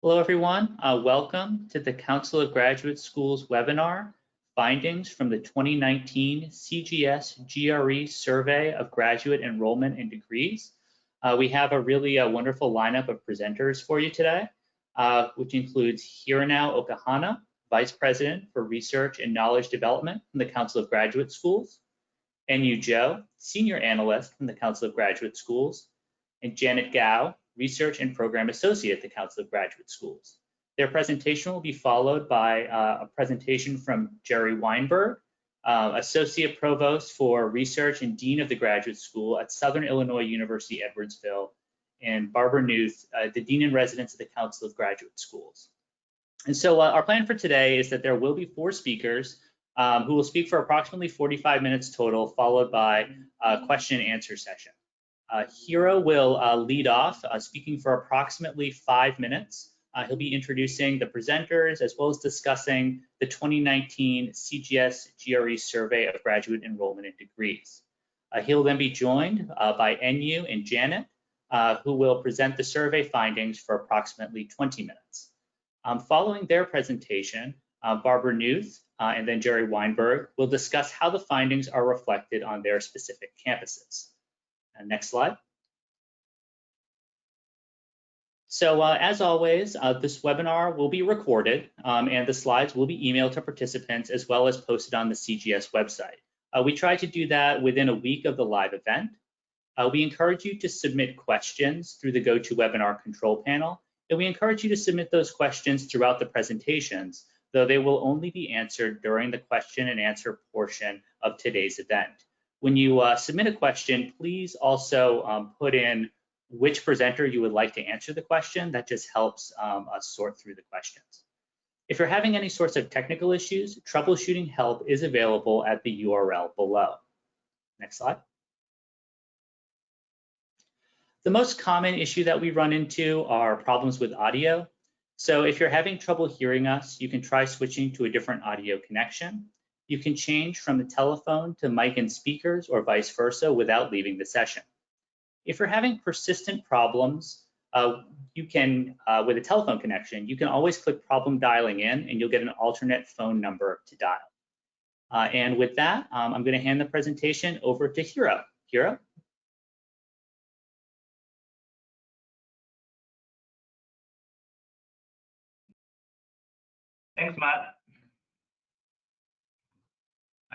Hello, everyone. Welcome to the Council of Graduate Schools webinar, Findings from the 2019 CGS GRE Survey of Graduate Enrollment and Degrees. We have a really wonderful lineup of presenters for you today, which includes Hironao Okahana, Vice President for Research and Knowledge Development from the Council of Graduate Schools, Enyu Zhou, Senior Analyst from the Council of Graduate Schools, and Janet Gao, Research and Program Associate at the Council of Graduate Schools. Their presentation will be followed by a presentation from Jerry Weinberg, Associate Provost for Research and Dean of the Graduate School at Southern Illinois University, Edwardsville, and Barbara Knuth, the Dean in Residence of the Council of Graduate Schools. And so our plan for today is that there will be 4 speakers who will speak for approximately 45 minutes total, followed by a question and answer session. Hiro will lead off, speaking for approximately 5 minutes. He'll be introducing the presenters as well as discussing the 2019 CGS GRE Survey of Graduate Enrollment and Degrees. He'll then be joined by Enyu and Janet, who will present the survey findings for approximately 20 minutes. Following their presentation, Barbara Knuth and then Jerry Weinberg will discuss how the findings are reflected on their specific campuses. Next slide. So as always, this webinar will be recorded and the slides will be emailed to participants as well as posted on the CGS website. We try to do that within a week of the live event. We encourage you to submit questions through the GoToWebinar control panel, and we encourage you to submit those questions throughout the presentations, though they will only be answered during the question and answer portion of today's event. When you submit a question, please also put in which presenter you would like to answer the question. That just helps us sort through the questions. If you're having any sorts of technical issues, troubleshooting help is available at the URL below. Next slide. The most common issue that we run into are problems with audio. So if you're having trouble hearing us, you can try switching to a different audio connection. You can change from the telephone to mic and speakers or vice versa without leaving the session. If you're having persistent problems, you can, with a telephone connection, you can always click problem dialing in and you'll get an alternate phone number to dial. And with that, I'm going to hand the presentation over to Hiro. Hiro? Thanks, Matt.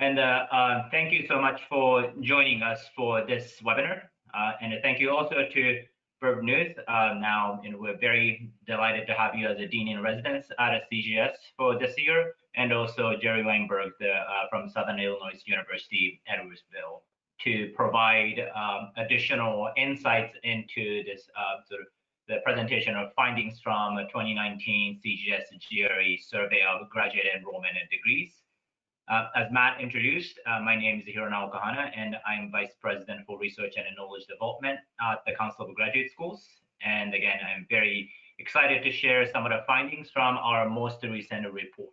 And thank you so much for joining us for this webinar. And thank you also to Barbara Knuth. Now, we're very delighted to have you as a Dean in Residence at CGS for this year, and also Jerry Weinberg from Southern Illinois University, Edwardsville, to provide additional insights into this sort of the presentation of findings from 2019 CGS GRE Survey of Graduate Enrollment and Degrees. As Matt introduced, my name is Hironao Okahana, and I'm Vice President for Research and Knowledge Development at the Council of Graduate Schools. And again, I'm very excited to share some of the findings from our most recent report.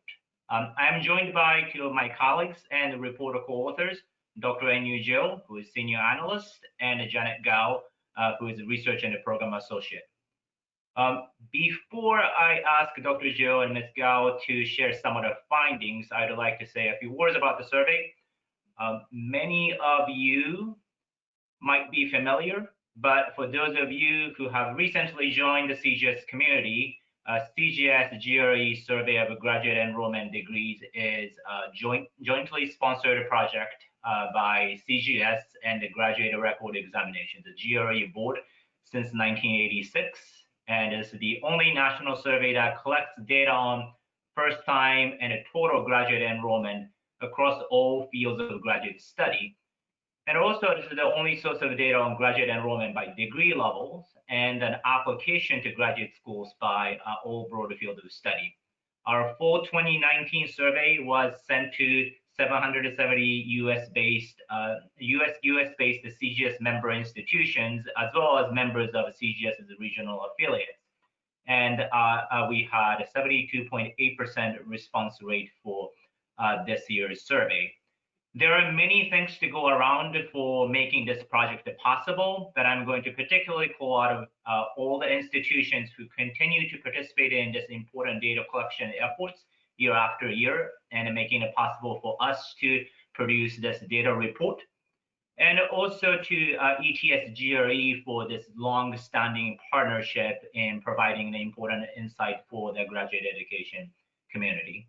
I'm joined by 2 of my colleagues and reporter co-authors, Dr. Enyu Zhou, who is Senior Analyst, and Janet Gao, who is a Research and Program Associate. Before I ask Dr. Zhou and Ms. Gao to share some of the findings, I'd like to say a few words about the survey. Many of you might be familiar, but for those of you who have recently joined the CGS community, CGS GRE Survey of Graduate Enrollment Degrees is a jointly sponsored project by CGS and the Graduate Record Examinations, the GRE board, since 1986. And it's the only national survey that collects data on first-time and total graduate enrollment across all fields of graduate study. And also, this is the only source of data on graduate enrollment by degree levels and an application to graduate schools by all broader fields of study. Our full 2019 survey was sent to 770 US-based CGS member institutions, as well as members of CGS's regional affiliates. And we had a 72.8% response rate for this year's survey. There are many things to go around for making this project possible, but I'm going to particularly call out all the institutions who continue to participate in this important data collection efforts year after year and making it possible for us to produce this data report. And also to ETS GRE for this long-standing partnership in providing the important insight for the graduate education community.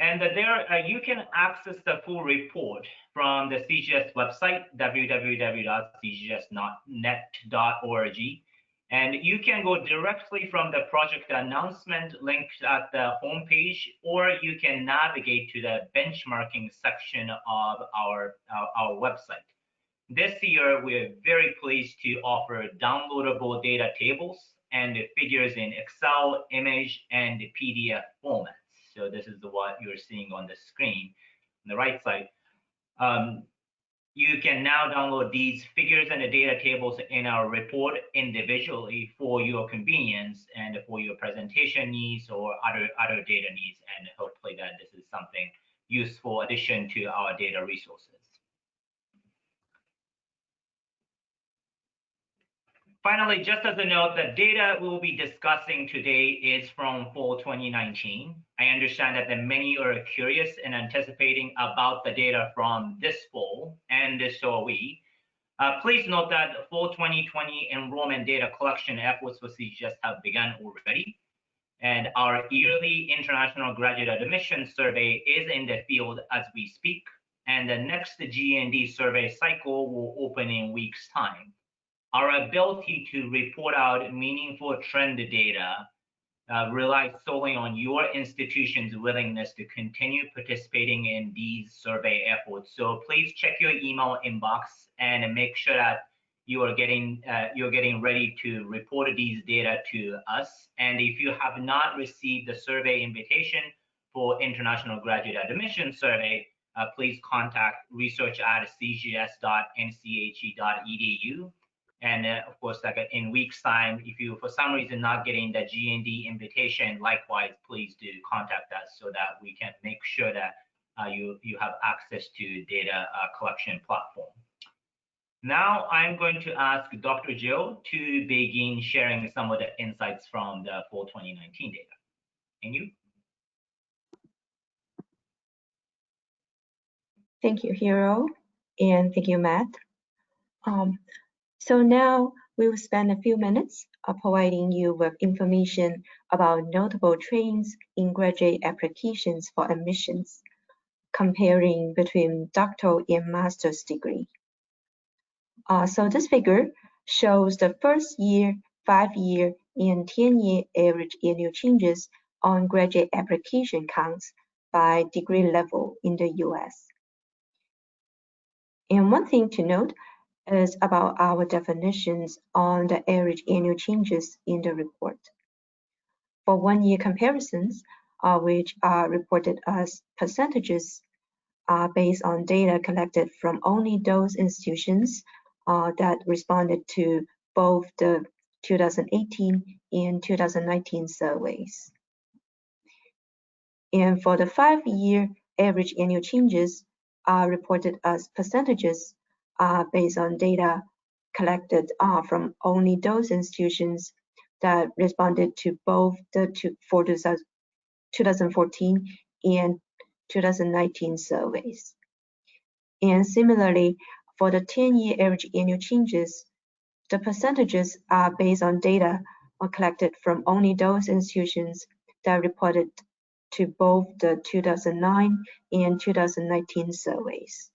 And there you can access the full report from the CGS website, www.cgs.net.org. And you can go directly from the project announcement linked at the homepage, or you can navigate to the benchmarking section of our website. This year, we're very pleased to offer downloadable data tables and figures in Excel, image, and PDF formats. So this is what you're seeing on the screen on the right side. You can now download these figures and the data tables in our report individually for your convenience and for your presentation needs or other data needs, and hopefully that this is something useful addition to our data resources. Finally, just as a note, the data we'll be discussing today is from fall 2019. I understand that many are curious and anticipating about the data from this fall, and so are we. Please note that fall 2020 enrollment data collection efforts for CGS have begun already, and our yearly international graduate admission survey is in the field as we speak, and the next GND survey cycle will open in weeks' time. Our ability to report out meaningful trend data relies solely on your institution's willingness to continue participating in these survey efforts. So please check your email inbox and make sure that you're getting ready to report these data to us. And if you have not received the survey invitation for International Graduate Admission Survey, please contact research@cgs.nche.edu. And of course, like in weeks' time, if you for some reason not getting the GND invitation, likewise, please do contact us so that we can make sure that you have access to data collection platform. Now I'm going to ask Dr. Zhou to begin sharing some of the insights from the fall 2019 data. Enyu? Thank you, Hiro, and thank you, Matt. So now we will spend a few minutes providing you with information about notable trends in graduate applications for admissions, comparing between doctoral and master's degree. So this figure shows the first year, 5-year, and 10-year average annual changes on graduate application counts by degree level in the US. And one thing to note is about our definitions on the average annual changes in the report. For 1-year comparisons, which are reported as percentages, based on data collected from only those institutions that responded to both the 2018 and 2019 surveys. And for the 5-year average annual changes are reported as percentages based on data collected from only those institutions that responded to both the 2014 and 2019 surveys. And similarly, for the 10-year average annual changes, the percentages are based on data collected from only those institutions that reported to both the 2009 and 2019 surveys.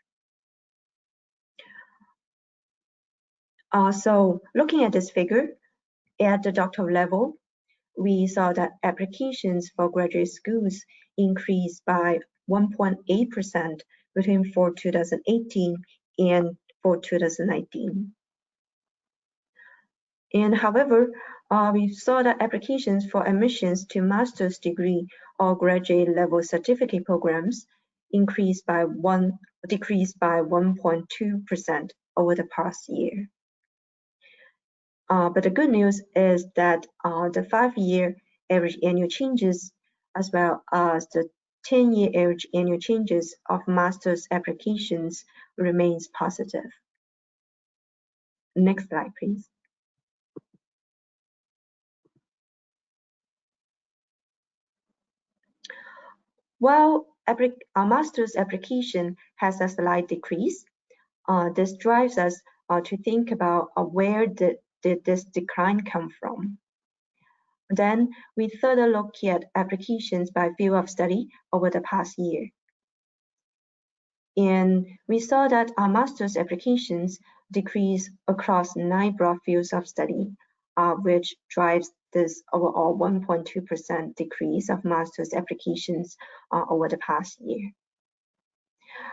So looking at this figure, at the doctoral level, we saw that applications for graduate schools increased by 1.8% between for 2018 and for 2019. And however, we saw that applications for admissions to master's degree or graduate level certificate programs decreased by 1.2% over the past year. But the good news is that the 5-year average annual changes, as well as the 10-year average annual changes of master's applications remains positive. Next slide, please. While our master's application has a slight decrease, this drives us to think about where did this decline come from. Then we further look at applications by field of study over the past year. And we saw that our master's applications decreased across 9 broad fields of study, which drives this overall 1.2% decrease of master's applications over the past year.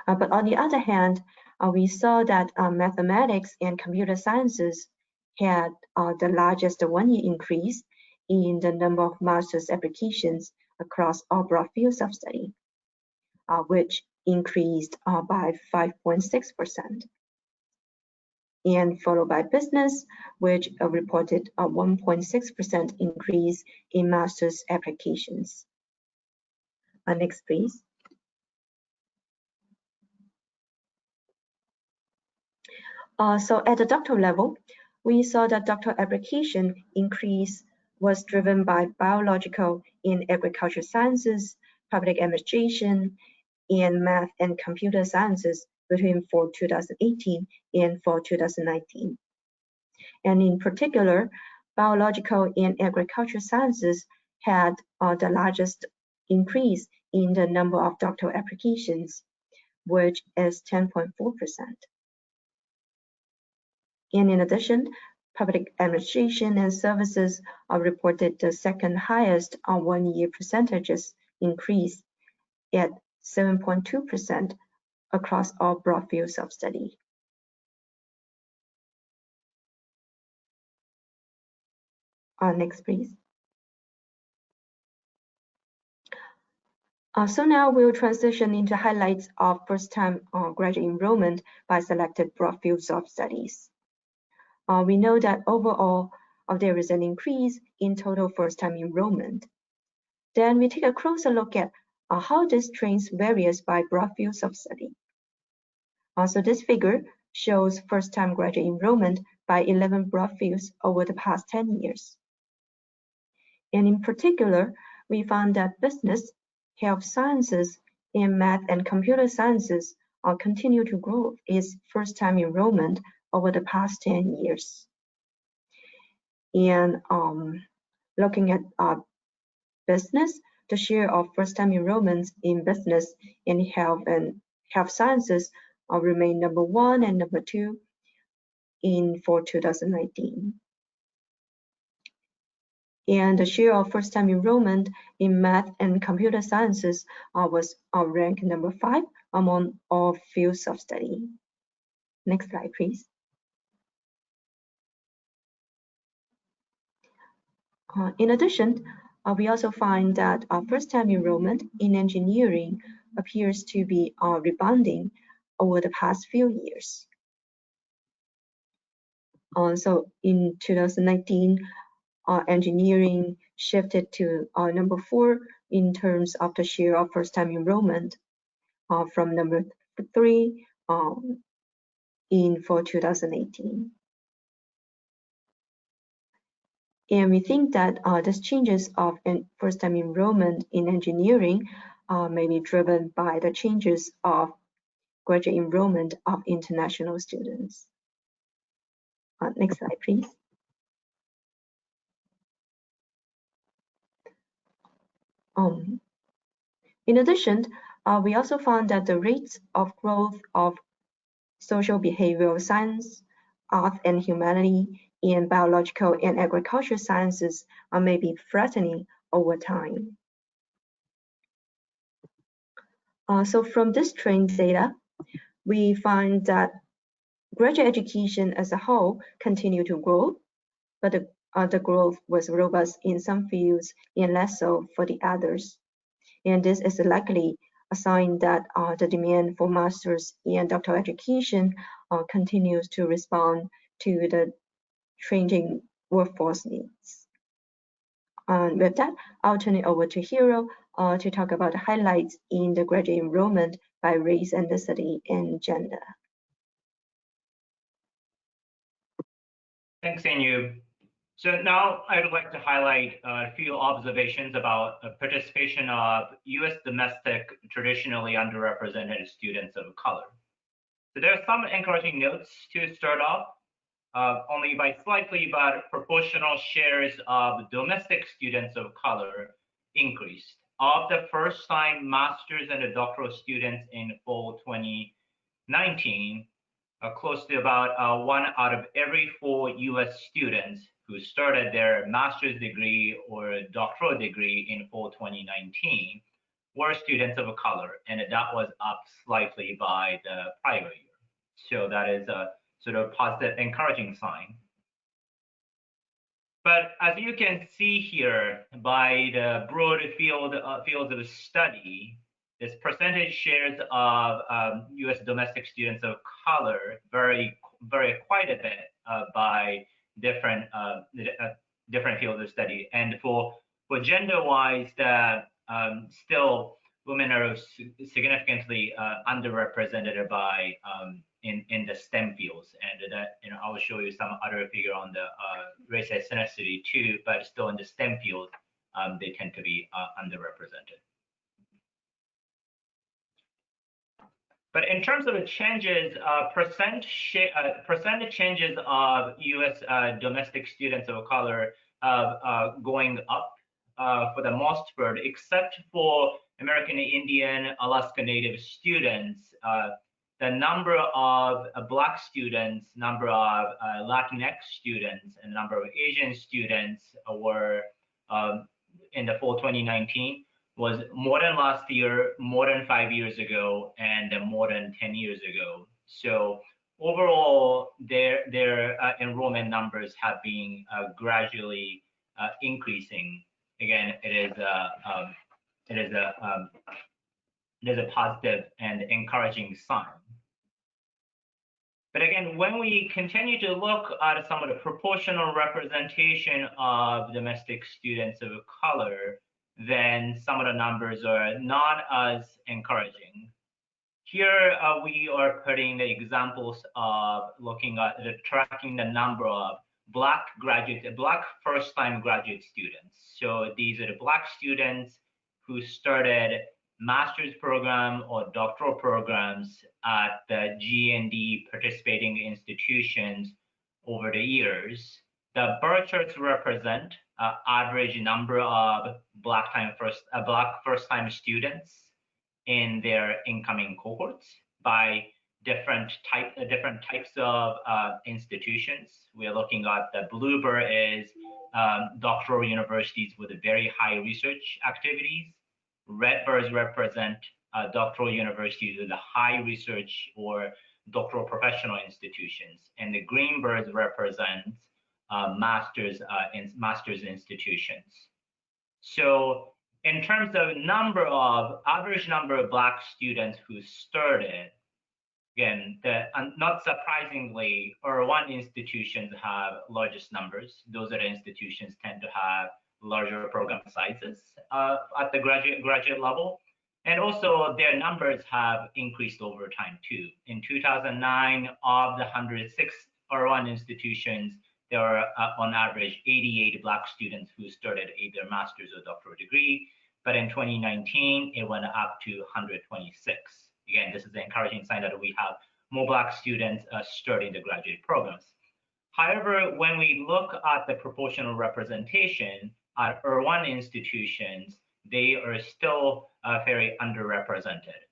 But on the other hand, we saw that mathematics and computer sciences had the largest 1-year increase in the number of master's applications across all broad fields of study, which increased by 5.6%. And followed by business, which reported a 1.6% increase in master's applications. Next, please. So at the doctoral level, we saw that doctoral application increase was driven by biological and agricultural sciences, public administration, and math and computer sciences between fall 2018 and fall 2019. And in particular, biological and agricultural sciences had the largest increase in the number of doctoral applications, which is 10.4%. And in addition, public administration and services reported the second highest 1-year percentages increase at 7.2% across all broad fields of study. Next, please. So now we'll transition into highlights of first-time graduate enrollment by selected broad fields of studies. We know that overall there is an increase in total first-time enrollment. Then we take a closer look at how this trends varies by broad fields of study. So this figure shows first-time graduate enrollment by 11 broad fields over the past 10 years. And in particular, we found that business, health sciences, and math and computer sciences continue to grow its first-time enrollment over the past 10 years. And looking at business, the share of first-time enrollments in business and health sciences remain number 1 and number 2 for 2019. And the share of first-time enrollment in math and computer sciences was ranked number 5 among all fields of study. Next slide, please. In addition, we also find that first-time enrollment in engineering appears to be rebounding over the past few years. So in 2019, engineering shifted to number 4 in terms of the share of first-time enrollment from number 3 for 2018. And we think that these changes of first-time enrollment in engineering may be driven by the changes of graduate enrollment of international students. Next slide, please. In addition, we also found that the rates of growth of social behavioral science, art and humanity, and biological and agricultural sciences may be flattening over time. So from this trend data, we find that graduate education as a whole continued to grow, but the growth was robust in some fields and less so for the others. And this is likely a sign that the demand for master's and doctoral education continues to respond to the changing workforce needs. With that, I'll turn it over to Hiro to talk about the highlights in the graduate enrollment by race, ethnicity, and gender. Thanks, Enyu. So now I would like to highlight a few observations about participation of U.S. domestic traditionally underrepresented students of color. So there are some encouraging notes to start off. Only by slightly, but proportional shares of domestic students of color increased. Of the first-time master's and doctoral students in fall 2019, close to about 1 out of every 4 U.S. students who started their master's degree or doctoral degree in fall 2019 were students of color, and that was up slightly by the prior year. So that is a sort of positive, encouraging sign. But as you can see here, by the broad fields of study, this percentage shares of U.S. domestic students of color vary quite a bit by different fields of study. And for gender-wise, that still women are significantly underrepresented by in the STEM fields, and that I will show you some other figure on the race ethnicity too. But still in the STEM field, they tend to be underrepresented. But in terms of the changes, percentage changes of U.S. Domestic students of color going up for the most part, except for American Indian, Alaska Native students. The number of Black students, number of Latinx students, and number of Asian students were in the fall 2019 was more than last year, more than 5 years ago, and more than 10 years ago. So overall, their enrollment numbers have been gradually increasing. Again, it is a positive and encouraging sign. But again, when we continue to look at some of the proportional representation of domestic students of color, then some of the numbers are not as encouraging. Here we are putting the examples of looking at tracking the number of Black first-time graduate students. So these are the Black students who started master's program or doctoral programs at the GND participating institutions over the years. The bar charts represent average number of Black first-time students in their incoming cohorts by different types of institutions. We are looking at the blue bar is doctoral universities with very high research activities. Red bars represent doctoral universities with a high research or doctoral professional institutions, and the green bars represent master's institutions. So in terms of average number of Black students who started, again, not surprisingly, R1 institutions have largest numbers. Those are the institutions tend to have larger program sizes at the graduate level. And also their numbers have increased over time too. In 2009, of the 106 R1 institutions, there are on average 88 Black students who started either master's or doctoral degree. But in 2019, it went up to 126. Again, this is an encouraging sign that we have more Black students starting the graduate programs. However, when we look at the proportional representation at R1 institutions, they are still very underrepresented.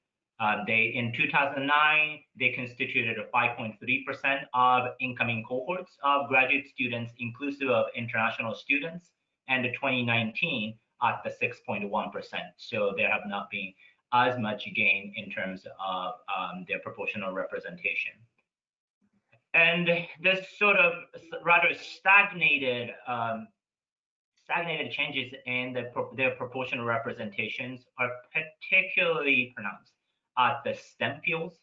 In 2009, they constituted 5.3% of incoming cohorts of graduate students, inclusive of international students, and in 2019 at the 6.1%. So there have not been as much gain in terms of their proportional representation. And this sort of rather stagnated changes in their proportional representations are particularly pronounced at the STEM fields.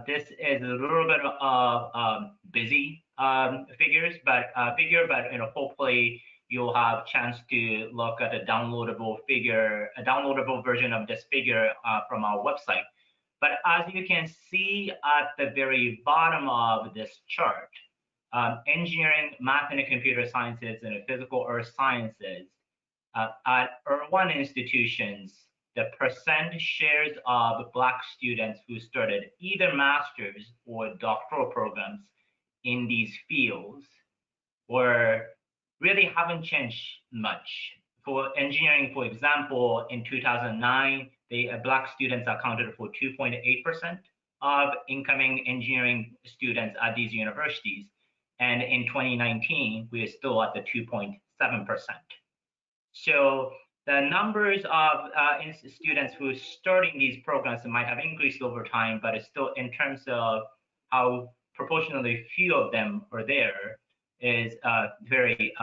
This is a little bit of busy figures, but hopefully you'll have chance to look at a downloadable version of this figure from our website. But as you can see at the very bottom of this chart, engineering, math and computer sciences, and physical earth sciences at R1 institutions, the percent shares of Black students who started either master's or doctoral programs in these fields really haven't changed much. For engineering, for example, in 2009, Black students accounted for 2.8% of incoming engineering students at these universities. And in 2019, we are still at the 2.7%. So the numbers of students who are starting these programs might have increased over time, but it's still, in terms of how proportionally few of them are there, is very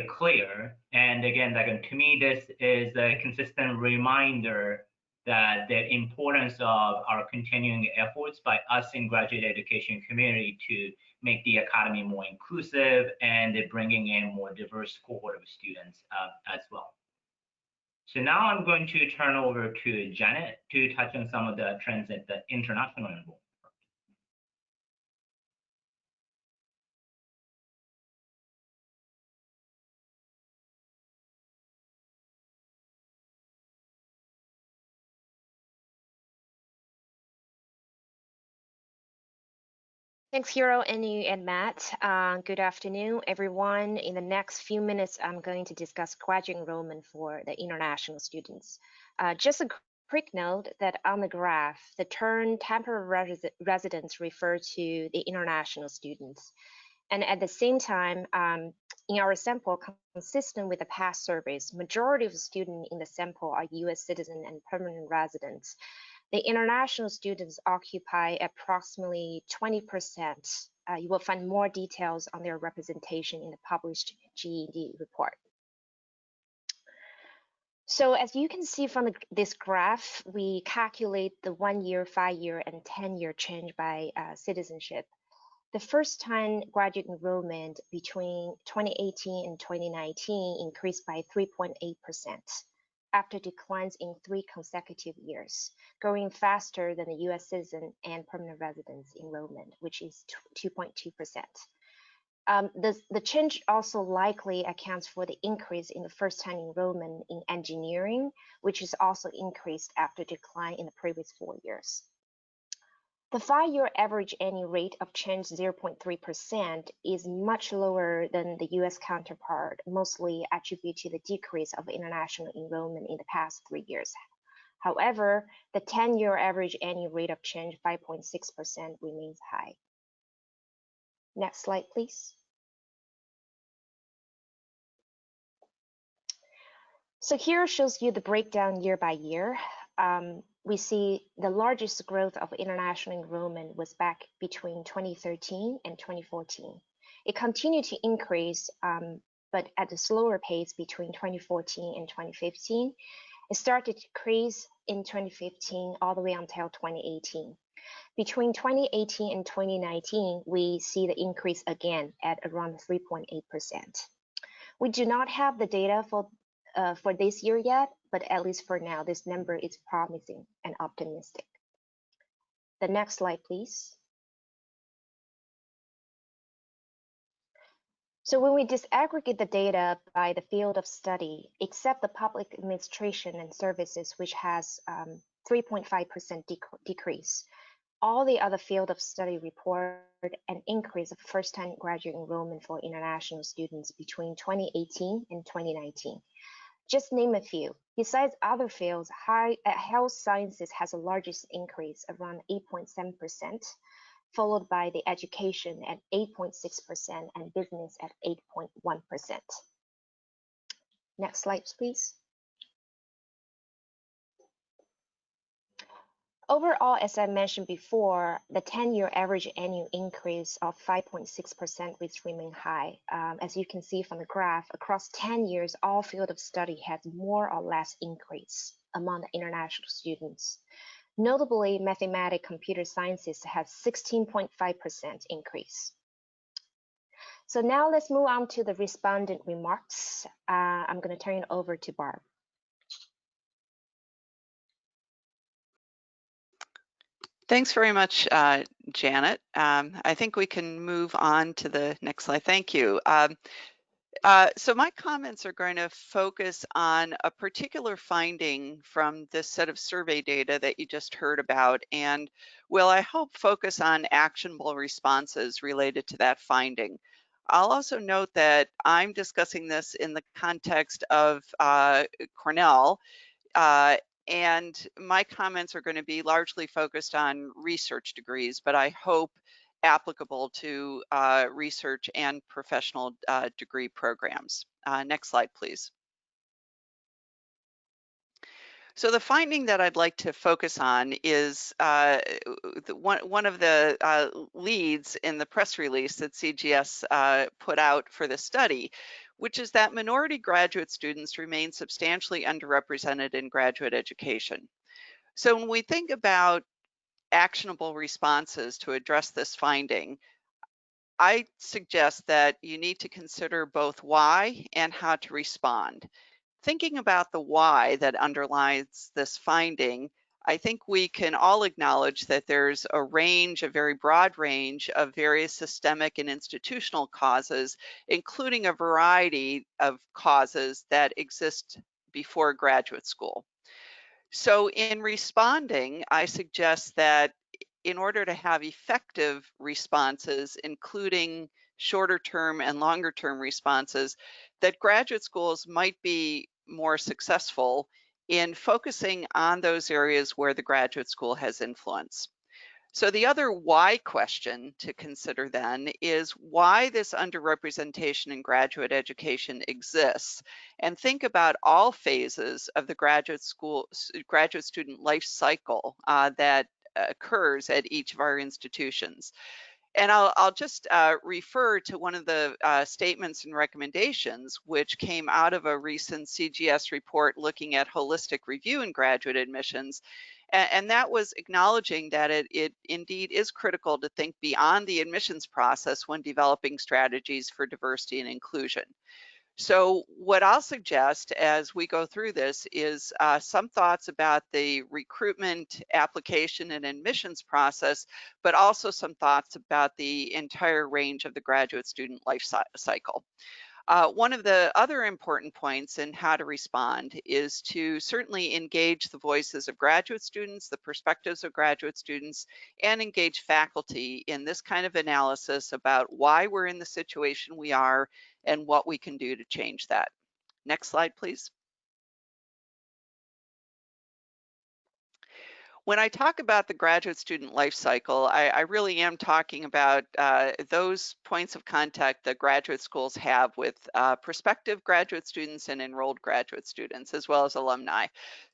clear. And again, to me, this is a consistent reminder that the importance of our continuing efforts by us in graduate education community to make the academy more inclusive and bringing in more diverse cohort of students as well. So now I'm going to turn over to Janet to touch on some of the trends at the international enrollment. Thanks, Hiro, Enyu, and Matt. Good afternoon, everyone. In the next few minutes, I'm going to discuss graduate enrollment for the international students. Just a quick note that on the graph, the term temporary residents refer to the international students. And at the same time, in our sample, consistent with the past surveys, majority of students in the sample are US citizens and permanent residents. The international students occupy approximately 20%. You will find more details on their representation in the published GED report. So as you can see from this graph, we calculate the 1 year, 5 year, and 10-year change by citizenship. The first time graduate enrollment between 2018 and 2019 increased by 3.8%. After declines in 3 consecutive years, growing faster than the US citizen and permanent residence enrollment, which is 2.2%. The change also likely accounts for the increase in the first-time enrollment in engineering, which is also increased after decline in the previous 4 years. The 5-year average annual rate of change, 0.3%, is much lower than the US counterpart, mostly attributed to the decrease of international enrollment in the past 3 years. However, the 10-year average annual rate of change, 5.6%, remains high. Next slide, please. So here shows you the breakdown year by year. We see the largest growth of international enrollment was back between 2013 and 2014. It continued to increase, but at a slower pace between 2014 and 2015. It started to decrease in 2015 all the way until 2018. Between 2018 and 2019, we see the increase again at around 3.8%. We do not have the data for this year yet, but at least for now, this number is promising and optimistic. The next slide, please. So when we disaggregate the data by the field of study, except the public administration and services, which has 3.5% decrease, all the other field of study report an increase of first-time graduate enrollment for international students between 2018 and 2019. Just name a few. Besides other fields, health sciences has the largest increase, around 8.7%, followed by the education at 8.6% and business at 8.1%. Next slide, please. Overall, as I mentioned before, the 10-year average annual increase of 5.6% which remain high. As you can see from the graph, across 10 years, all field of study has more or less increase among the international students. Notably, mathematics, computer sciences has 16.5% increase. So now let's move on to the respondent remarks. I'm going to turn it over to Barb. Thanks very much, Janet. I think we can move on to the next slide. Thank you. So my comments are going to focus on a particular finding from this set of survey data that you just heard about, and will, I hope, focus on actionable responses related to that finding. I'll also note that I'm discussing this in the context of Cornell, and my comments are going to be largely focused on research degrees, but I hope applicable to research and professional degree programs. Next slide, please. So the finding that I'd like to focus on is one of the leads in the press release that CGS put out for the study, which is that minority graduate students remain substantially underrepresented in graduate education. So when we think about actionable responses to address this finding, I suggest that you need to consider both why and how to respond. Thinking about the why that underlies this finding, I think we can all acknowledge that there's a range, a very broad range of various systemic and institutional causes, including a variety of causes that exist before graduate school. So in responding, I suggest that in order to have effective responses, including shorter term and longer term responses, that graduate schools might be more successful in focusing on those areas where the graduate school has influence. So the other why question to consider then is why this underrepresentation in graduate education exists, and think about all phases of the graduate student life cycle that occurs at each of our institutions. And I'll just refer to one of the statements and recommendations which came out of a recent CGS report looking at holistic review in graduate admissions. And that was acknowledging that it indeed is critical to think beyond the admissions process when developing strategies for diversity and inclusion. So what I'll suggest as we go through this is some thoughts about the recruitment, application, and admissions process, but also some thoughts about the entire range of the graduate student life cycle. One of the other important points in how to respond is to certainly engage the voices of graduate students, the perspectives of graduate students, and engage faculty in this kind of analysis about why we're in the situation we are and what we can do to change that. Next slide, please. When I talk about the graduate student life cycle, I really am talking about those points of contact that graduate schools have with prospective graduate students and enrolled graduate students, as well as alumni.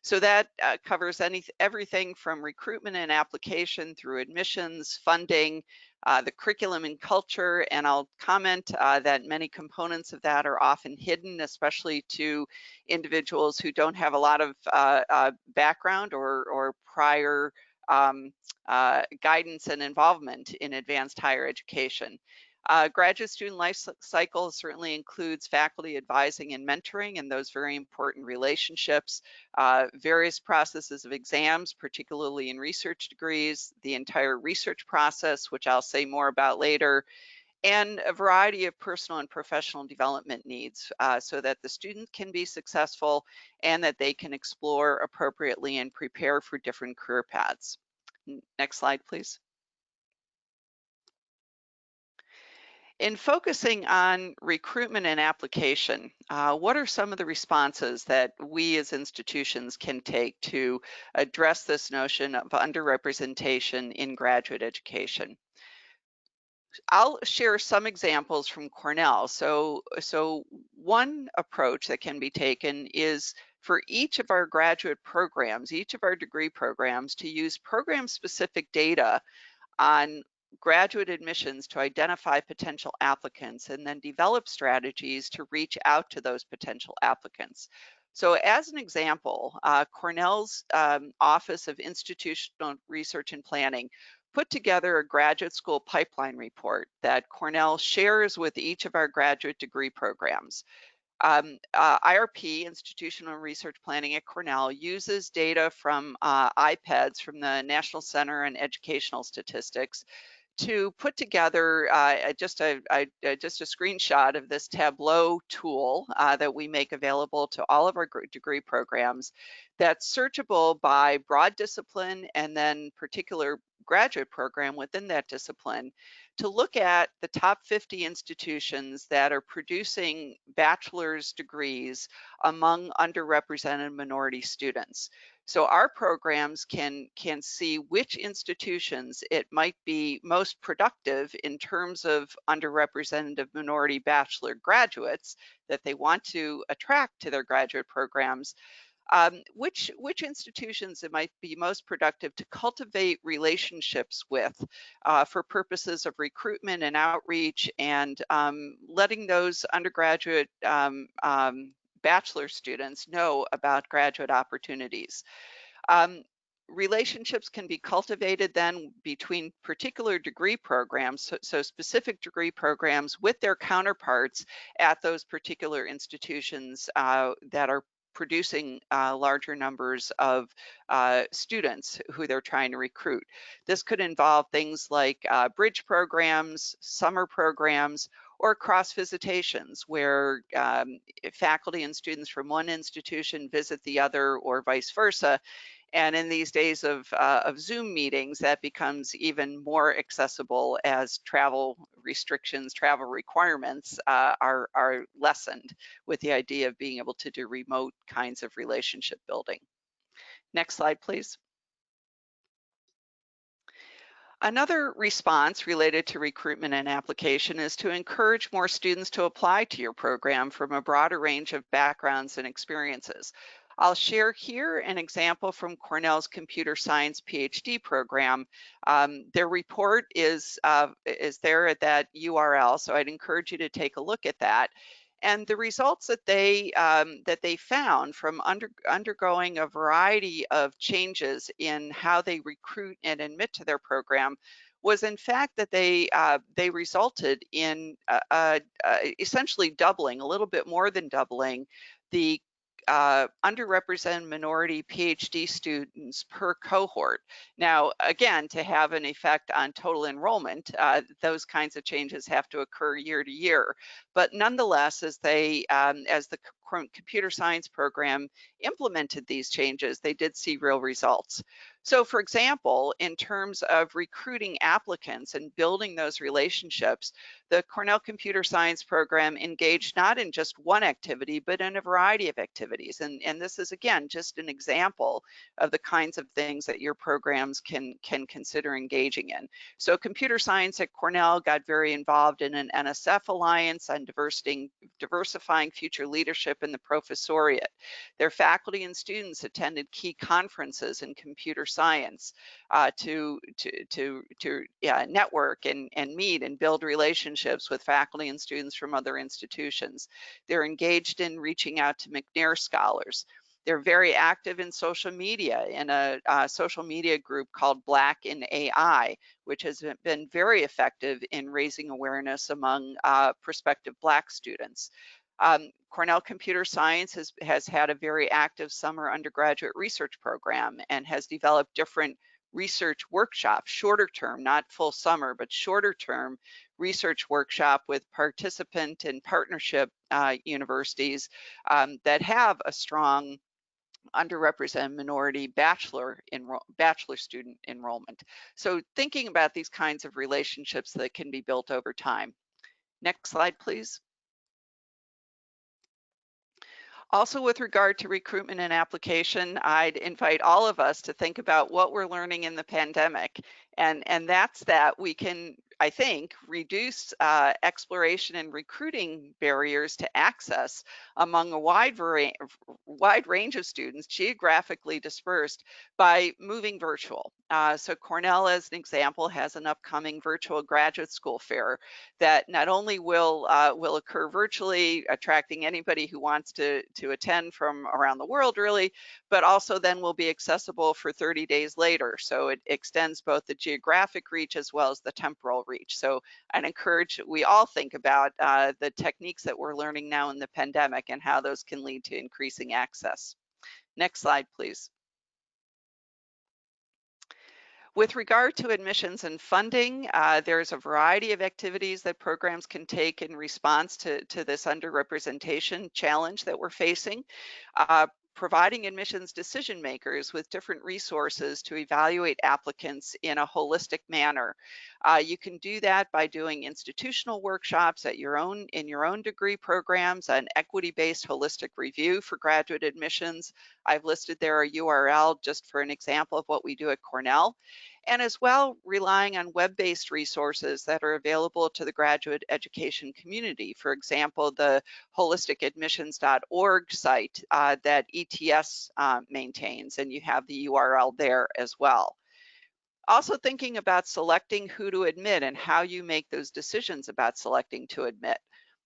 So that covers everything from recruitment and application through admissions, funding, the curriculum and culture, and I'll comment that many components of that are often hidden, especially to individuals who don't have a lot of background or prior guidance and involvement in advanced higher education. Graduate student life cycle certainly includes faculty advising and mentoring and those very important relationships, various processes of exams, particularly in research degrees, the entire research process, which I'll say more about later, and a variety of personal and professional development needs so that the student can be successful and that they can explore appropriately and prepare for different career paths. Next slide, please. In focusing on recruitment and application, what are some of the responses that we as institutions can take to address this notion of underrepresentation in graduate education? I'll share some examples from Cornell. So one approach that can be taken is for each of our graduate programs, each of our degree programs, to use program-specific data on graduate admissions to identify potential applicants and then develop strategies to reach out to those potential applicants. So as an example, Cornell's Office of Institutional Research and Planning put together a graduate school pipeline report that Cornell shares with each of our graduate degree programs. IRP, Institutional Research Planning at Cornell, uses data from iPads from the National Center on Educational Statistics to put together just a screenshot of this Tableau tool that we make available to all of our degree programs that's searchable by broad discipline and then particular graduate program within that discipline to look at the top 50 institutions that are producing bachelor's degrees among underrepresented minority students. So our programs can see which institutions it might be most productive in terms of underrepresented minority bachelor graduates that they want to attract to their graduate programs. Which institutions it might be most productive to cultivate relationships with for purposes of recruitment and outreach, and letting those undergraduate bachelor students know about graduate opportunities. Relationships can be cultivated then between particular degree programs, so specific degree programs with their counterparts at those particular institutions that are producing larger numbers of students who they're trying to recruit. This could involve things like bridge programs, summer programs, or cross visitations where faculty and students from one institution visit the other or vice versa. And in these days of Zoom meetings, that becomes even more accessible as travel restrictions, travel requirements are lessened, with the idea of being able to do remote kinds of relationship building. Next slide, please. Another response related to recruitment and application is to encourage more students to apply to your program from a broader range of backgrounds and experiences. I'll share here an example from Cornell's computer science PhD program. Their report is there at that URL, so I'd encourage you to take a look at that. And the results that they found from undergoing a variety of changes in how they recruit and admit to their program was, in fact, that they resulted in essentially doubling, a little bit more than doubling, the underrepresented minority PhD students per cohort. Now, again, to have an effect on total enrollment, those kinds of changes have to occur year to year. But nonetheless, as the computer science program implemented these changes, they did see real results. So, for example, in terms of recruiting applicants and building those relationships, the Cornell Computer Science program engaged not in just one activity, but in a variety of activities. And this is, again, just an example of the kinds of things that your programs can consider engaging in. So computer science at Cornell got very involved in an NSF alliance on diversifying future leadership in the professoriate. Their faculty and students attended key conferences in computer science to network and meet and build relationships with faculty and students from other institutions. They're engaged in reaching out to McNair scholars. They're very active in social media, in a social media group called Black in AI, which has been very effective in raising awareness among prospective Black students. Cornell Computer Science has had a very active summer undergraduate research program and has developed different research workshops, shorter term, not full summer, but shorter term research workshop with participant and partnership universities that have a strong underrepresented minority bachelor student enrollment. So thinking about these kinds of relationships that can be built over time. Next slide, please. Also, with regard to recruitment and application, I'd invite all of us to think about what we're learning in the pandemic. And that's that we can I think, reduce exploration and recruiting barriers to access among a wide range of students geographically dispersed by moving virtual. So Cornell, as an example, has an upcoming virtual graduate school fair that not only will occur virtually, attracting anybody who wants to attend from around the world, really, but also then will be accessible for 30 days later. So it extends both the geographic reach as well as the temporal reach. So I'd encourage we all think about the techniques that we're learning now in the pandemic and how those can lead to increasing access. Next slide, please. With regard to admissions and funding, there's a variety of activities that programs can take in response to this underrepresentation challenge that we're facing. Providing admissions decision makers with different resources to evaluate applicants in a holistic manner. You can do that by doing institutional workshops in your own degree programs, an equity-based holistic review for graduate admissions. I've listed there a URL just for an example of what we do at Cornell. And as well, relying on web-based resources that are available to the graduate education community. For example, the holisticadmissions.org site that ETS maintains, and you have the URL there as well. Also thinking about selecting who to admit and how you make those decisions about selecting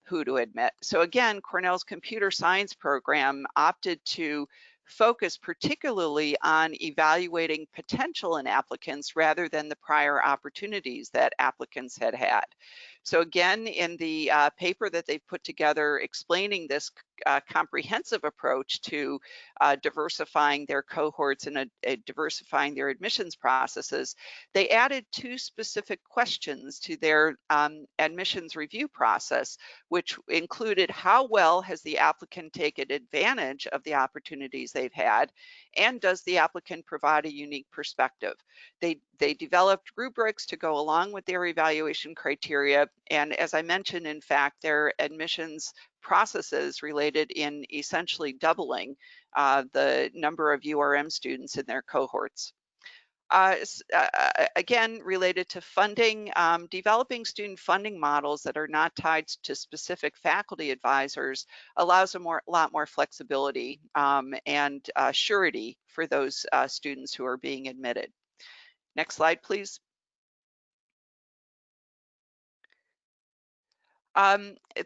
who to admit. So again, Cornell's computer science program opted to focus particularly on evaluating potential in applicants rather than the prior opportunities that applicants had had. So again, in the paper that they've put together explaining this comprehensive approach to diversifying their cohorts and diversifying their admissions processes, they added 2 specific questions to their admissions review process, which included how well has the applicant taken advantage of the opportunities they've had, and does the applicant provide a unique perspective? They developed rubrics to go along with their evaluation criteria, and as I mentioned, in fact, their admissions processes related in essentially doubling the number of URM students in their cohorts. Again, related to funding, developing student funding models that are not tied to specific faculty advisors allows a lot more flexibility and surety for those students who are being admitted. Next slide, please.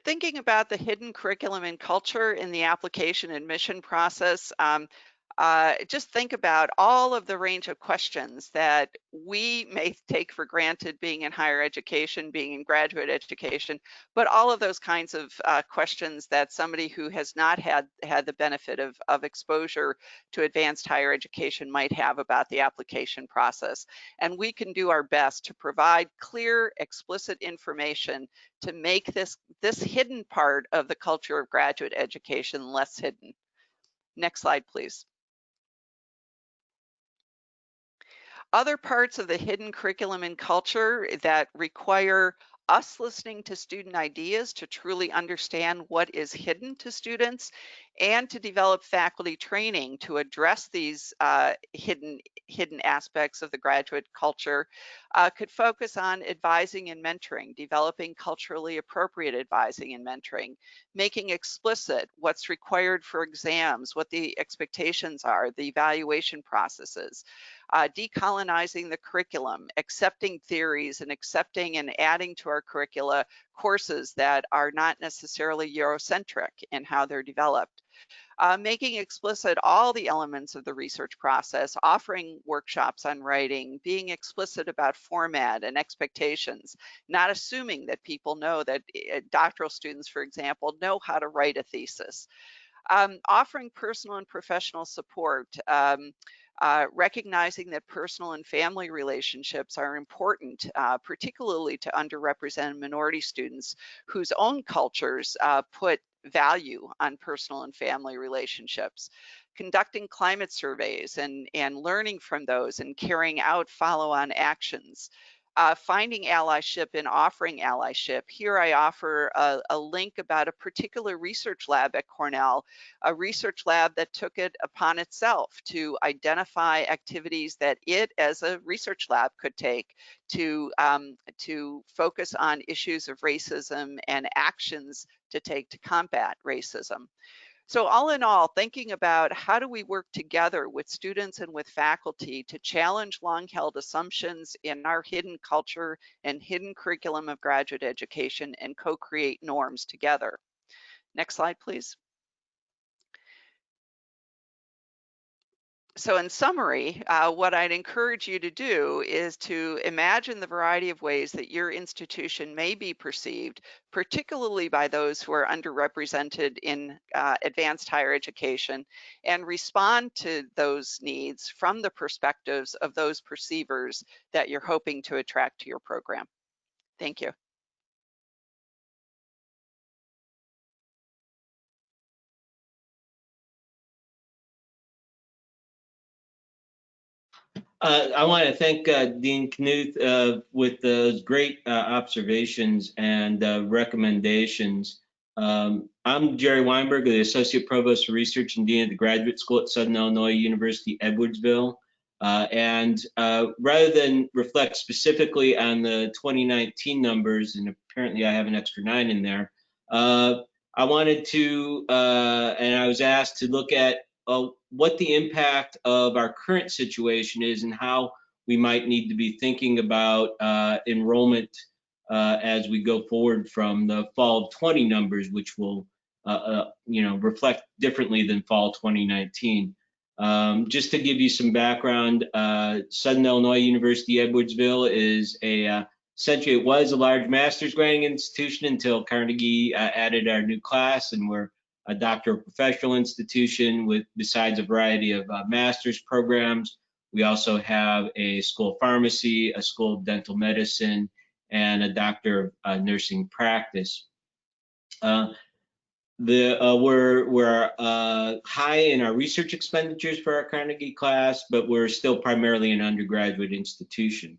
Thinking about the hidden curriculum and culture in the application admission process, just think about all of the range of questions that we may take for granted being in higher education, being in graduate education, but all of those kinds of questions that somebody who has not had the benefit of exposure to advanced higher education might have about the application process. And we can do our best to provide clear, explicit information to make this hidden part of the culture of graduate education less hidden. Next slide, please. Other parts of the hidden curriculum and culture that require us listening to student ideas to truly understand what is hidden to students and to develop faculty training to address these hidden aspects of the graduate culture could focus on advising and mentoring, developing culturally appropriate advising and mentoring, making explicit what's required for exams, what the expectations are, the evaluation processes, decolonizing the curriculum, accepting theories and accepting and adding to our curricula courses that are not necessarily Eurocentric in how they're developed. Making explicit all the elements of the research process, offering workshops on writing, being explicit about format and expectations, not assuming that people know that doctoral students, for example, know how to write a thesis. Offering personal and professional support, recognizing that personal and family relationships are important, particularly to underrepresented minority students whose own cultures put value on personal and family relationships. Conducting climate surveys and learning from those and carrying out follow-on actions. finding allyship and offering allyship. Here I offer a link about a particular research lab at Cornell, a research lab that took it upon itself to identify activities that it as a research lab could take to focus on issues of racism and actions to take to combat racism. So all in all, thinking about how do we work together with students and with faculty to challenge long-held assumptions in our hidden culture and hidden curriculum of graduate education and co-create norms together. Next slide, please. So in summary, what I'd encourage you to do is to imagine the variety of ways that your institution may be perceived, particularly by those who are underrepresented in advanced higher education, and respond to those needs from the perspectives of those perceivers that you're hoping to attract to your program. Thank you. I want to thank Dean Knuth with those great observations and recommendations. I'm Jerry Weinberg, the Associate Provost for Research and Dean of the Graduate School at Southern Illinois University, Edwardsville. Rather than reflect specifically on the 2019 numbers, and apparently I have an extra 9 in there, I wanted to, and I was asked to look at what the impact of our current situation is and how we might need to be thinking about enrollment as we go forward from the fall of 20 numbers, which will reflect differently than fall 2019. Just to give you some background, Southern Illinois University Edwardsville is essentially it was a large master's granting institution until Carnegie added our new class, and we're a doctor of professional institution with, besides a variety of master's programs. We also have a school of pharmacy, a school of dental medicine, and a doctor of nursing practice. We're high in our research expenditures for our Carnegie class, but we're still primarily an undergraduate institution.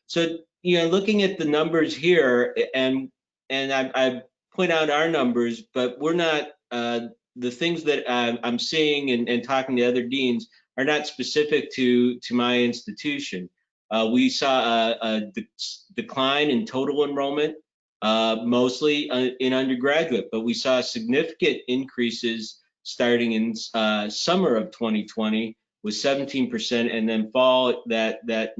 So, looking at the numbers here, and I point out our numbers, but we're not, the things that I'm seeing and talking to other deans are not specific to my institution. We saw a decline in total enrollment, mostly in undergraduate, but we saw significant increases starting in summer of 2020 with 17%, and then fall that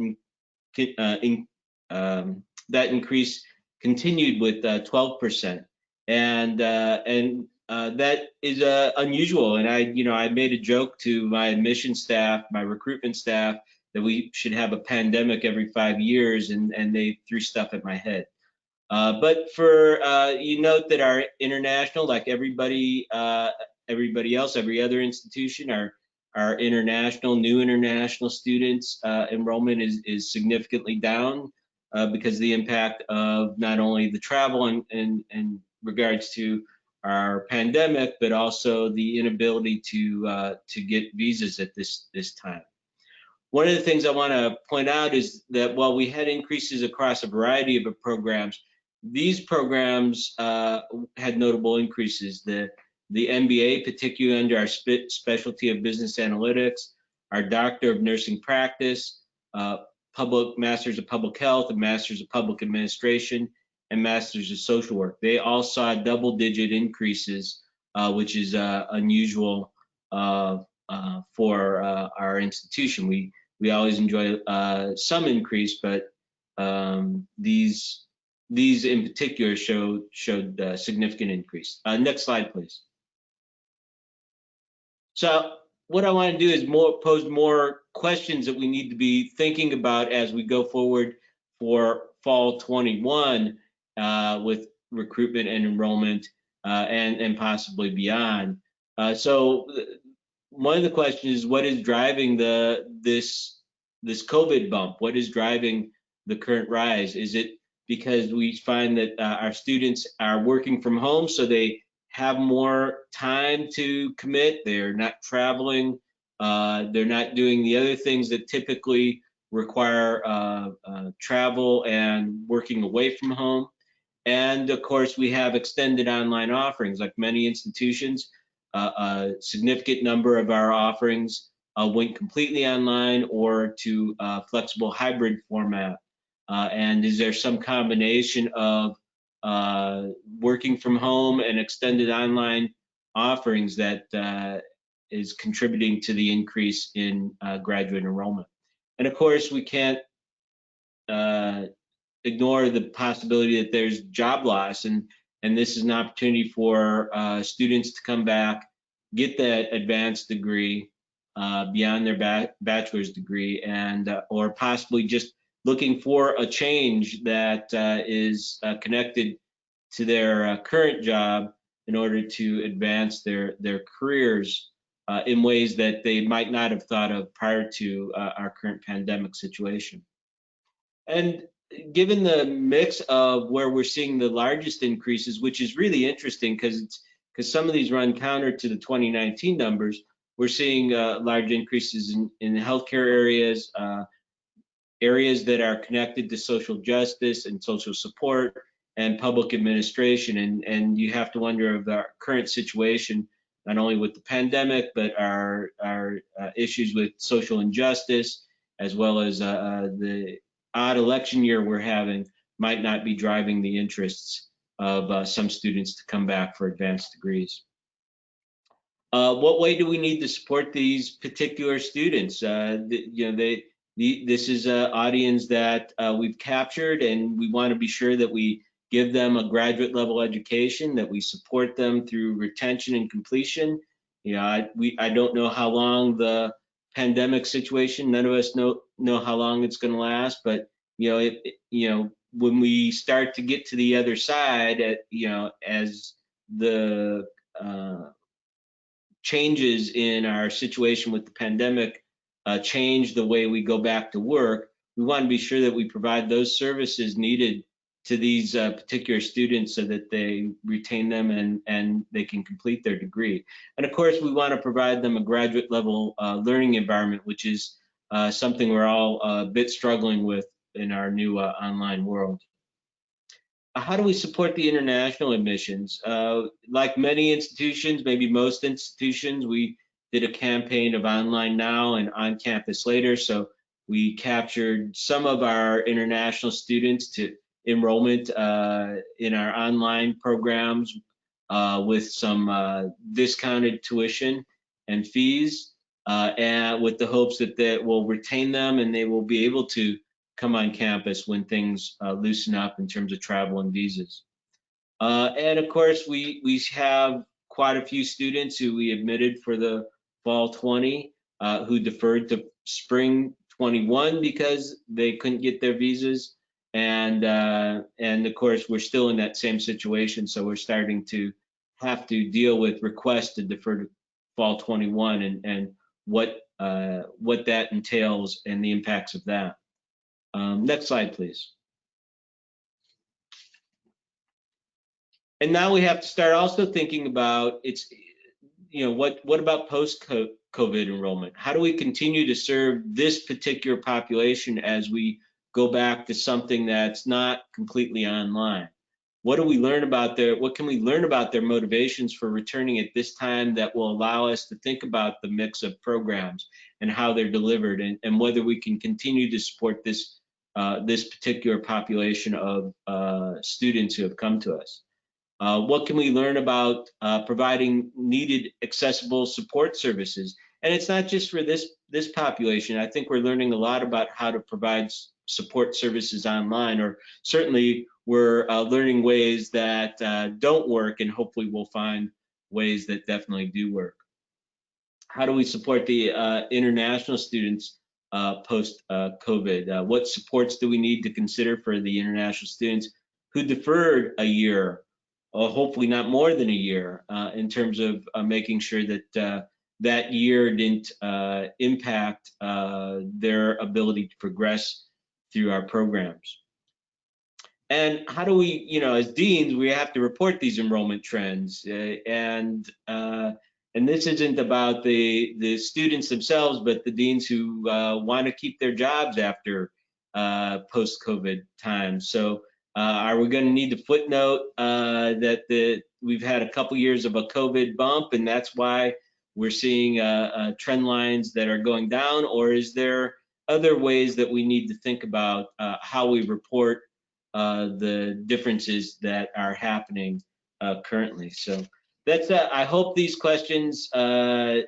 increase continued with 12%, and that is unusual. And I made a joke to my admission staff, my recruitment staff, that we should have a pandemic every 5 years, and they threw stuff at my head. But for you note that our international, like everybody else, every other institution, our new international students enrollment is significantly down because of the impact of not only the travel in regards to our pandemic, but also the inability to get visas at this time. One of the things I want to point out is that while we had increases across a variety of programs, these programs had notable increases. The MBA, particularly under our specialty of business analytics, our Doctor of Nursing Practice, Masters of Public Health, and Masters of Public Administration, and Masters of Social Work. They all saw double-digit increases, which is unusual for our institution. We always enjoy some increase, but these in particular showed significant increase. Next slide, please. So what I want to do is pose more questions that we need to be thinking about as we go forward for fall 21 with recruitment and enrollment and possibly beyond. So one of the questions is, what is driving this COVID bump? What is driving the current rise? Is it because we find that our students are working from home, so they have more time to commit? They're not traveling. They're not doing the other things that typically require travel and working away from home. And of course, we have extended online offerings. Like many institutions, a significant number of our offerings went completely online or to flexible hybrid format. And is there some combination of working from home and extended online offerings that is contributing to the increase in graduate enrollment? And of course, we can't ignore the possibility that there's job loss, and this is an opportunity for students to come back, get that advanced degree beyond their bachelor's degree, and or possibly just looking for a change that is connected to their current job in order to advance their careers in ways that they might not have thought of prior to our current pandemic situation. And given the mix of where we're seeing the largest increases, which is really interesting because some of these run counter to the 2019 numbers, we're seeing large increases in healthcare areas, areas that are connected to social justice and social support and public administration. And you have to wonder of our current situation, not only with the pandemic, but our issues with social injustice, as well as the odd election year we're having, might not be driving the interests of some students to come back for advanced degrees. What way do we need to support these particular students? This is an audience that we've captured, and we want to be sure that we give them a graduate level education, that we support them through retention and completion. I don't know how long the pandemic situation, none of us know how long it's going to last, but when we start to get to the other side, as the changes in our situation with the pandemic change the way we go back to work, we want to be sure that we provide those services needed to these particular students so that they retain them and they can complete their degree. And of course, we want to provide them a graduate level learning environment, which is something we're all a bit struggling with in our new online world. How do we support the international admissions? Like many institutions, maybe most institutions, we did a campaign of online now and on campus later. So we captured some of our international students to enrollment in our online programs with some discounted tuition and fees, and with the hopes that we'll retain them and they will be able to come on campus when things loosen up in terms of travel and visas. And of course, we have quite a few students who we admitted for the fall 20 who deferred to spring 21 because they couldn't get their visas. And of course, we're still in that same situation. So we're starting to have to deal with requests to defer to fall 21 and what that entails and the impacts of that. Next slide, please. And now we have to start also thinking about what about post-COVID enrollment? How do we continue to serve this particular population as we go back to something that's not completely online? What do we learn about what can we learn about their motivations for returning at this time that will allow us to think about the mix of programs and how they're delivered and whether we can continue to support this particular population of students who have come to us? What can we learn about providing needed accessible support services? And it's not just for this population. I think we're learning a lot about how to provide support services online, or certainly we're learning ways that don't work, and hopefully we'll find ways that definitely do work. How do we support the international students post-COVID? What supports do we need to consider for the international students who deferred a year, or hopefully not more than a year, in terms of making sure that that year didn't impact their ability to progress through our programs? And how do we, as deans, we have to report these enrollment trends, and and this isn't about the students themselves, but the deans who want to keep their jobs after post-COVID times. So are we going to need to footnote that we've had a couple years of a COVID bump, and that's why we're seeing trend lines that are going down, or is there other ways that we need to think about how we report the differences that are happening currently? So that's I hope these questions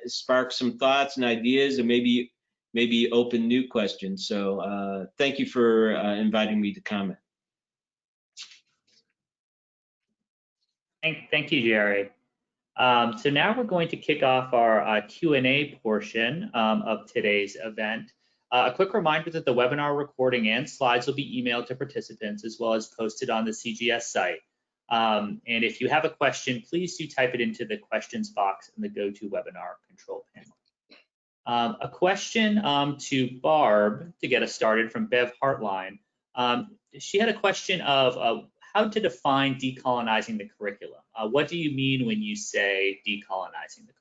spark some thoughts and ideas, and maybe open new questions. So thank you for inviting me to comment. Thank you, Jerry. So now we're going to kick off our Q&A portion of today's event. A quick reminder that the webinar recording and slides will be emailed to participants as well as posted on the CGS site. And if you have a question, please do type it into the questions box in the GoToWebinar control panel. A question to Barb to get us started from Bev Hartline. She had a question of how to define decolonizing the curriculum. What do you mean when you say decolonizing the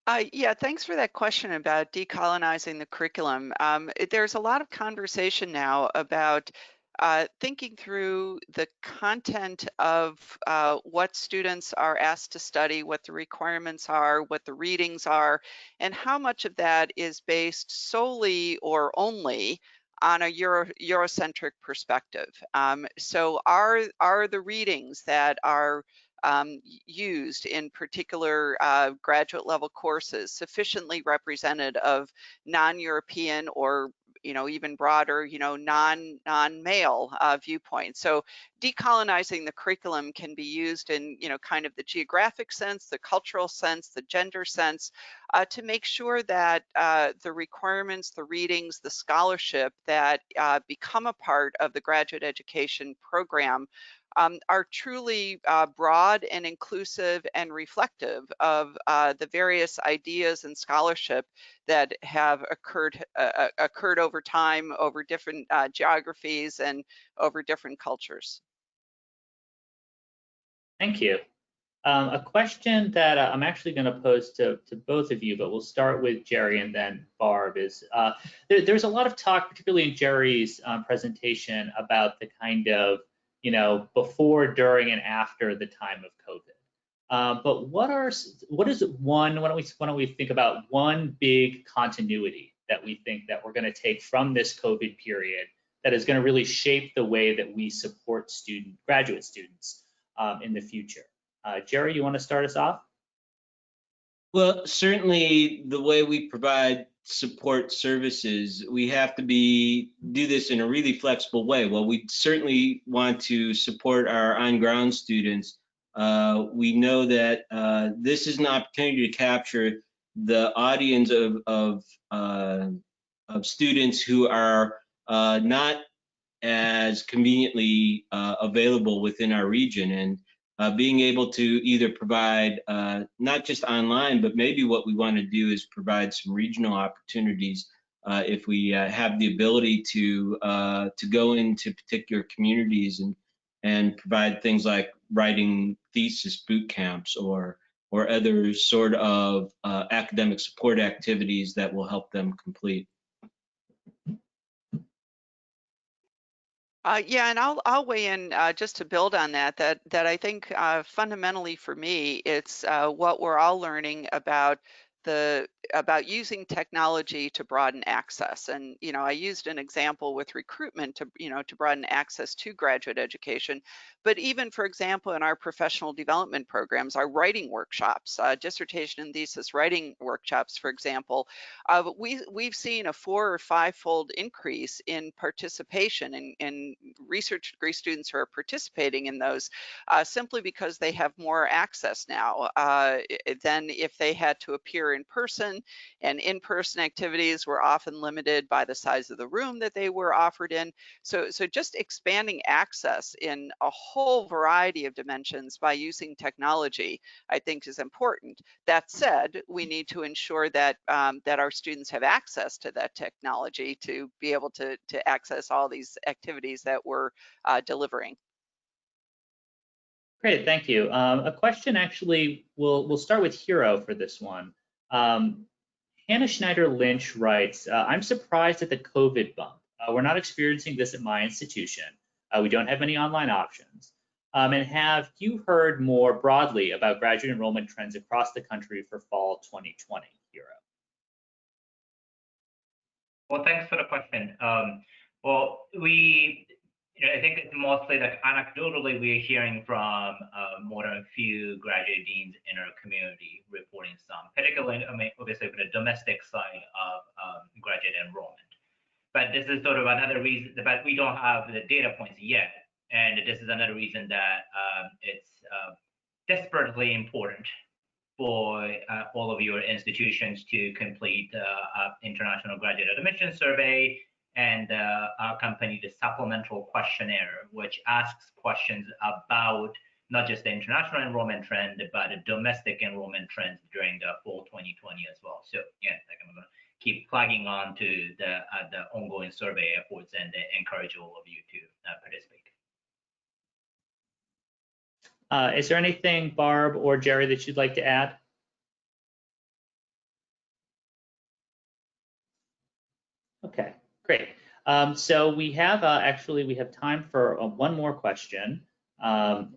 curriculum? Yeah, thanks for that question about decolonizing the curriculum. There's a lot of conversation now about thinking through the content of what students are asked to study, what the requirements are, what the readings are, and how much of that is based solely or only on a Eurocentric perspective. So are the readings that are used in particular graduate level courses sufficiently represented of non-European or even broader, non-male viewpoints? So decolonizing the curriculum can be used in, kind of the geographic sense, the cultural sense, the gender sense, to make sure that the requirements, the readings, the scholarship that become a part of the graduate education program are truly broad and inclusive and reflective of the various ideas and scholarship that have occurred over time, over different geographies and over different cultures. Thank you. A question that I'm actually going to pose to both of you, but we'll start with Jerry and then Barb, is there's a lot of talk, particularly in Jerry's presentation, about the kind of before, during, and after the time of COVID. But why don't we think about one big continuity that we think that we're going to take from this COVID period that is going to really shape the way that we support graduate students in the future. Jerry, you want to start us off? Well, certainly the way we provide support services, we have to do this in a really flexible way. Well, we certainly want to support our on-ground students. We know that this is an opportunity to capture the audience of students who are not as conveniently available within our region, and being able to either provide not just online, but maybe what we want to do is provide some regional opportunities if we have the ability to go into particular communities and provide things like writing thesis boot camps or other sort of academic support activities that will help them complete. Yeah, and I'll weigh in just to build on that I think fundamentally for me, it's what we're all learning about using technology to broaden access. And I used an example with recruitment to broaden access to graduate education. But even, for example, in our professional development programs, our writing workshops, dissertation and thesis writing workshops, for example, we've seen a 4 or 5-fold increase in participation in research degree students who are participating in those simply because they have more access now than if they had to appear in person, and in-person activities were often limited by the size of the room that they were offered in. So just expanding access in a whole variety of dimensions by using technology, I think, is important. That said, we need to ensure that that our students have access to that technology to be able to access all these activities that we're delivering. Great, thank you. A question actually, we'll start with Hiro for this one. Hannah Schneider Lynch writes, I'm surprised at the COVID bump. We're not experiencing this at my institution. We don't have any online options. And have you heard more broadly about graduate enrollment trends across the country for fall 2020, Hiro? Well, thanks for the question. I think it's mostly like anecdotally, we're hearing from more than a few graduate deans in our community reporting some, particularly, obviously, for the domestic side of graduate enrollment. But this is sort of another reason, but we don't have the data points yet. And this is another reason that it's desperately important for all of your institutions to complete the International Graduate Admission Survey and accompany the supplemental questionnaire, which asks questions about not just the international enrollment trend, but the domestic enrollment trends during the fall 2020 as well. So yeah, I'm going to keep plugging on to the ongoing survey efforts and encourage all of you to participate. Is there anything, Barb or Jerry, that you'd like to add? Okay, great. So we have we have time for one more question, and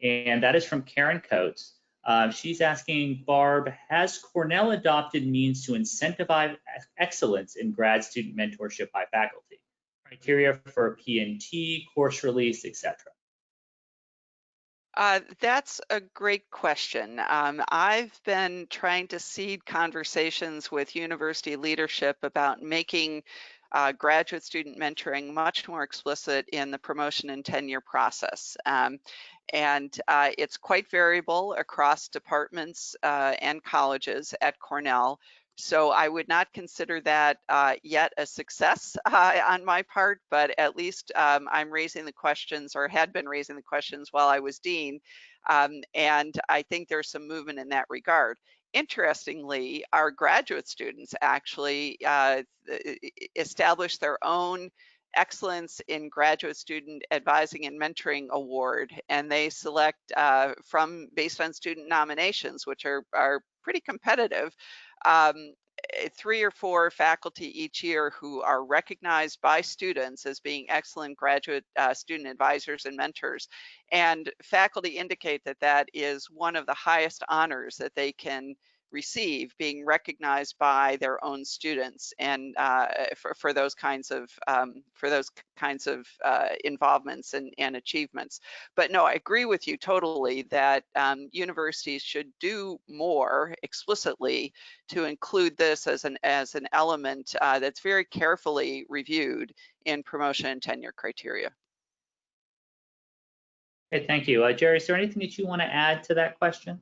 that is from Karen Coates. She's asking, Barb, has Cornell adopted means to incentivize excellence in grad student mentorship by faculty? Criteria for P&T, course release, etc. That's a great question. I've been trying to seed conversations with university leadership about making graduate student mentoring much more explicit in the promotion and tenure process. It's quite variable across departments and colleges at Cornell. So I would not consider that yet a success on my part, but at least I'm raising the questions, or had been raising the questions while I was dean. And I think there's some movement in that regard. Interestingly, our graduate students actually established their own Excellence in Graduate Student Advising and Mentoring Award, and they select based on student nominations, which are pretty competitive, 3 or 4 faculty each year who are recognized by students as being excellent graduate student advisors and mentors. And faculty indicate that that is one of the highest honors that they can receive, being recognized by their own students, and for those kinds of involvements and achievements. But no, I agree with you totally that universities should do more explicitly to include this as an element that's very carefully reviewed in promotion and tenure criteria. Okay, thank you. Jerry, is there anything that you want to add to that question?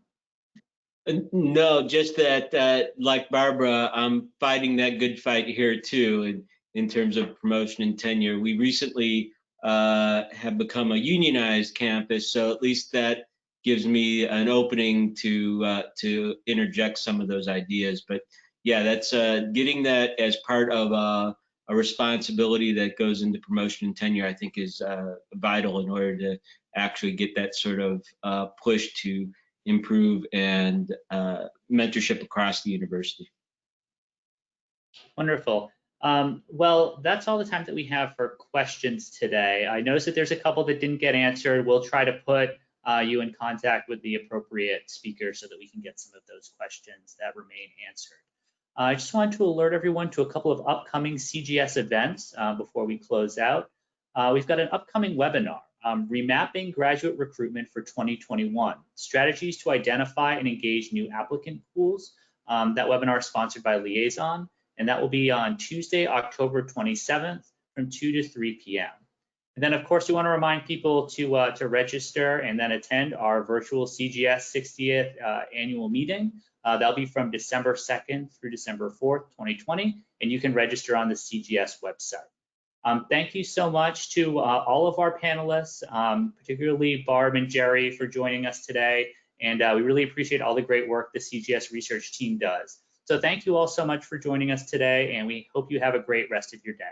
No, just that, like Barbara, I'm fighting that good fight here too in terms of promotion and tenure. We recently have become a unionized campus, so at least that gives me an opening to interject some of those ideas. But yeah, that's getting that as part of a responsibility that goes into promotion and tenure, I think is vital in order to actually get that sort of push to improve and mentorship across the university. Wonderful. Well, that's all the time that we have for questions today. I noticed that there's a couple that didn't get answered. We'll try to put you in contact with the appropriate speaker so that we can get some of those questions that remain answered. I just wanted to alert everyone to a couple of upcoming CGS events before we close out. We've got an upcoming webinar, Remapping Graduate Recruitment for 2021, Strategies to Identify and Engage New Applicant Pools. That webinar is sponsored by Liaison, and that will be on Tuesday, October 27th from 2 to 3 p.m. And then, of course, we want to remind people to register and then attend our virtual CGS 60th annual meeting. That'll be from December 2nd through December 4th, 2020, and you can register on the CGS website. Thank you so much to all of our panelists, particularly Barb and Jerry, for joining us today. And we really appreciate all the great work the CGS research team does. So thank you all so much for joining us today, and we hope you have a great rest of your day.